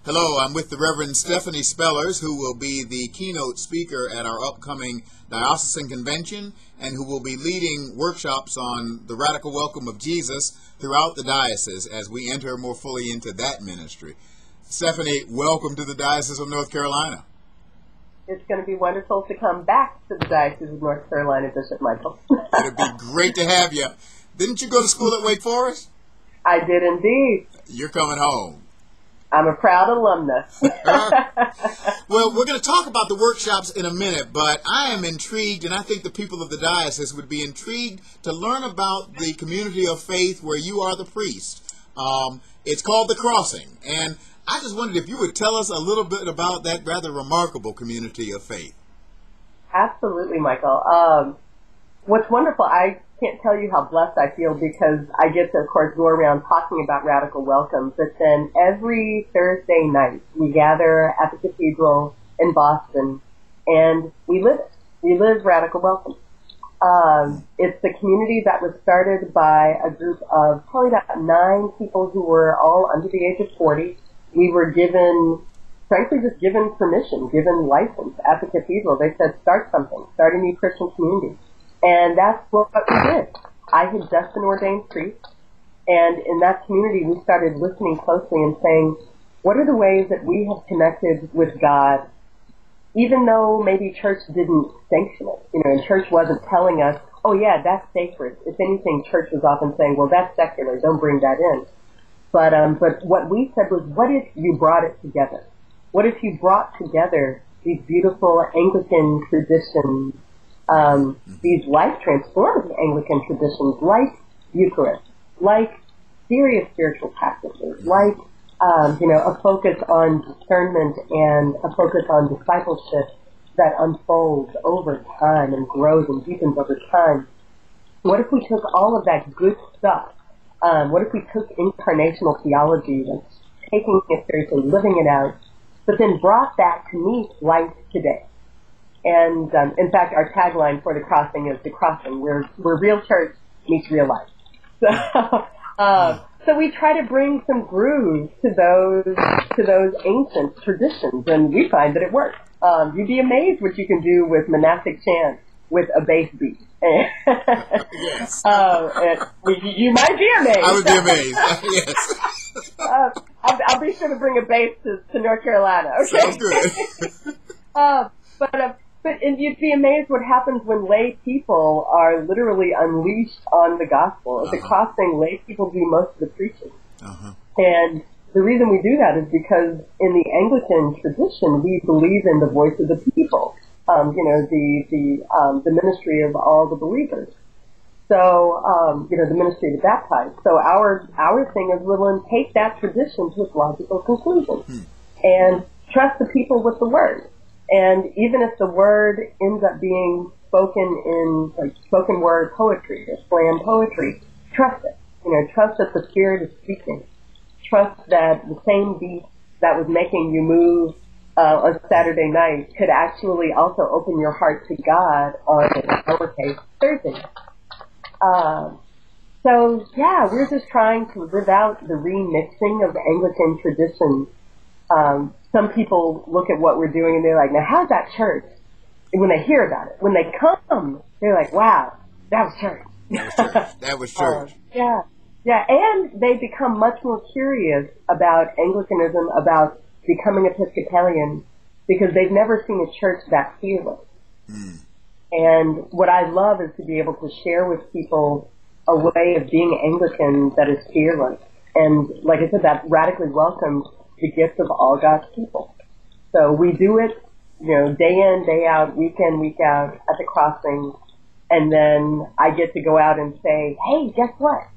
Hello, I'm with the Reverend Stephanie Spellers, who will be the keynote speaker at our upcoming Diocesan Convention and who will be leading workshops on the radical welcome of Jesus throughout the diocese as we enter more fully into that ministry. Stephanie, welcome to the Diocese of North Carolina. It's going to be wonderful to come back to the Diocese of North Carolina, Bishop Michael. It'll be great to have you. Didn't you go to school at Wake Forest? I did indeed. You're coming home. I'm a proud alumnus. Well, we're going to talk about the workshops in a minute, but I am intrigued, and I think the people of the diocese would be intrigued to learn about the community of faith where you are the priest. It's called The Crossing, and I just wondered if you would tell us a little bit about that rather remarkable community of faith. Absolutely, Michael. What's wonderful, I can't tell you how blessed I feel because I get to, of course, go around talking about radical welcome, but then every Thursday night we gather at the cathedral in Boston and we live it. We live radical welcome. It's the community that was started by a group of probably about 9 people who were all under the age of 40. We were given, frankly, just given permission, given license at the cathedral. They said, start something, start a new Christian community. And that's what we did. I had just been ordained priest, and in that community we started listening closely and saying, what are the ways that we have connected with God, even though maybe church didn't sanction it? You know, and church wasn't telling us, oh yeah, that's sacred. If anything, church was often saying, well, that's secular, don't bring that in. But what we said was, what if you brought it together? What if you brought together these beautiful Anglican traditions, these life-transforming Anglican traditions like Eucharist, like serious spiritual practices, like, a focus on discernment and a focus on discipleship that unfolds over time and grows and deepens over time. What if we took all of that good stuff? What if we took incarnational theology, that's taking it seriously, living it out, but then brought that to meet life today? And in fact, our tagline for the crossing is the crossing, where real church meets real life. So we try to bring some grooves to those ancient traditions, and we find that it works. You'd be amazed what you can do with monastic chant with a bass beat. Yes. You might be amazed. I would be amazed. Yes. I'll be sure to bring a bass to North Carolina. Okay. Sounds good. But you'd be amazed what happens when lay people are literally unleashed on the gospel. At the crossing, lay people do most of the preaching. And the reason we do that is because in the Anglican tradition, we believe in the voice of the people. The ministry of all the believers. So, the ministry of the baptized. So our thing is, we'll then take that tradition to its logical conclusion and trust the people with the word. And even if the word ends up being spoken in like spoken word poetry or slam poetry, trust it. Trust that the Spirit is speaking. Trust that the same beat that was making you move on Saturday night could actually also open your heart to God on lowercase Thursday. So yeah, we're just trying to live out the remixing of Anglican tradition. Some people look at what we're doing and they're like, now how's that church? And when they hear about it, when they come, they're like, wow, that was church. That was church. Yeah, and they become much more curious about Anglicanism, about becoming Episcopalian, because they've never seen a church that fearless. And what I love is to be able to share with people a way of being Anglican that is fearless. And like I said, that radically welcomes the gift of all God's people. So we do it, day in, day out, week in, week out at the crossing. And then I get to go out and say, hey, guess what?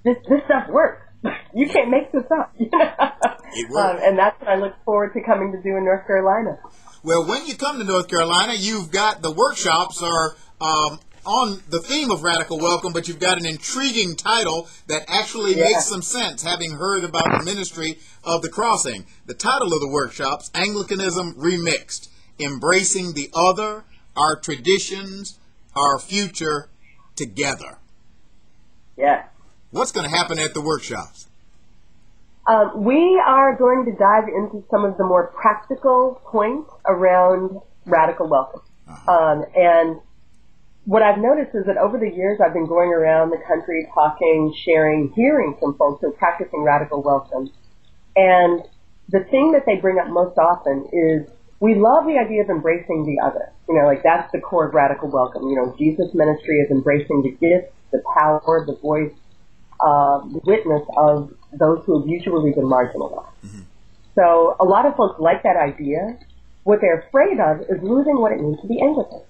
This stuff works. You can't make this up. It works. And that's what I look forward to coming to do in North Carolina. Well, when you come to North Carolina, you've got the workshops are on the theme of radical welcome, but you've got an intriguing title that actually makes some sense, having heard about the ministry of the crossing. The title of the workshops, Anglicanism Remixed, Embracing the Other, Our Traditions, Our Future, Together. Yeah. What's going to happen at the workshops? We are going to dive into some of the more practical points around radical welcome. And what I've noticed is that over the years I've been going around the country talking, sharing, hearing from folks who are practicing radical welcome. And the thing that they bring up most often is we love the idea of embracing the other. You know, like that's the core of radical welcome. You know, Jesus' ministry is embracing the gift, the power, the voice, the witness of those who have usually been marginalized. Mm-hmm. So a lot of folks like that idea. What they're afraid of is losing what it means to be Anglican,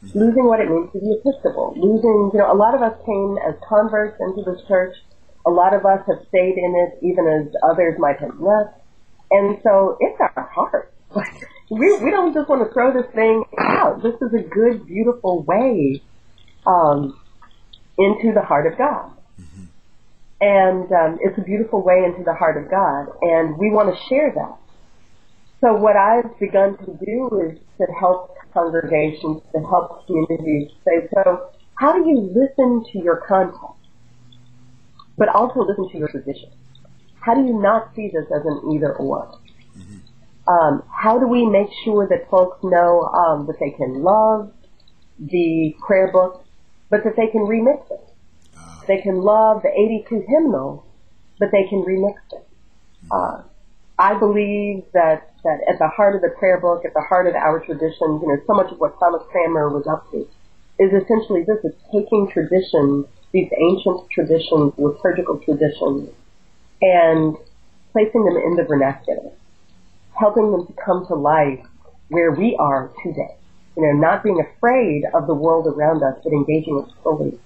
mm-hmm. losing what it means to be Episcopal, losing, you know, a lot of us came as converts into this church. A lot of us have stayed in it even as others might have left. And so it's our heart. We don't just want to throw this thing out. This is a good, beautiful way into the heart of God. Mm-hmm. And it's a beautiful way into the heart of God, and we want to share that. So what I've begun to do is to help congregations, to help communities say, so how do you listen to your context, but also listen to your tradition? How do you not see this as an either-or? How do we make sure that folks know that they can love the prayer book, but that they can remix it? They can love the 82 hymnal, but they can remix it. I believe that at the heart of the prayer book, at the heart of our traditions, you know, so much of what Thomas Cranmer was up to is essentially this: it's taking traditions, these ancient traditions, liturgical traditions, and placing them in the vernacular, helping them to come to life where we are today. You know, not being afraid of the world around us, but engaging it fully.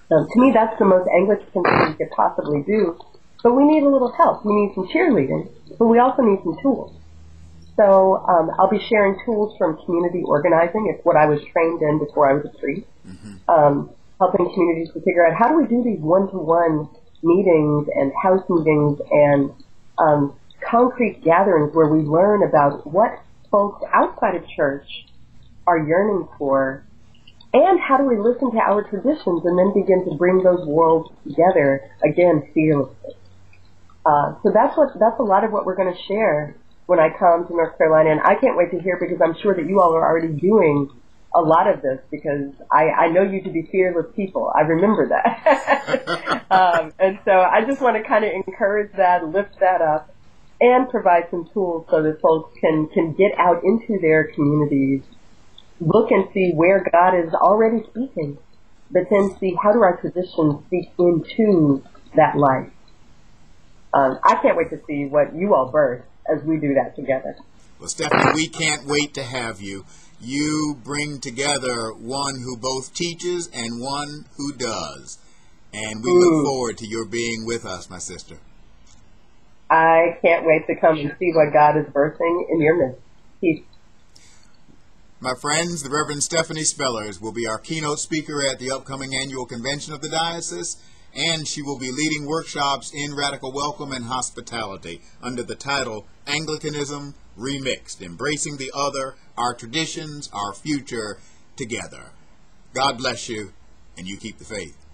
To me, that's the most Anglican thing we could possibly do. But we need a little help. We need some cheerleading, but we also need some tools. So I'll be sharing tools from community organizing. It's what I was trained in before I was a priest. Mm-hmm. Helping communities to figure out how do we do these one-to-one meetings and house meetings and concrete gatherings where we learn about what folks outside of church are yearning for, and how do we listen to our traditions and then begin to bring those worlds together, again, fearlessly. So that's a lot of what we're going to share when I come to North Carolina, and I can't wait to hear, because I'm sure that you all are already doing a lot of this, because I know you to be fearless people. I remember that. And so I just want to kind of encourage that, lift that up, and provide some tools so that folks can get out into their communities, look and see where God is already speaking, but then see how do our traditions speak into that life. I can't wait to see what you all birth as we do that together. Well, Stephanie, we can't wait to have you. You bring together one who both teaches and one who does. And we look forward to your being with us, my sister. I can't wait to come and see what God is birthing in your midst. Peace. My friends, the Reverend Stephanie Spellers will be our keynote speaker at the upcoming annual convention of the Diocese, and she will be leading workshops in radical welcome and hospitality under the title Anglicanism Remixed, Embracing the Other, Our Traditions, Our Future, Together. God bless you, and you keep the faith.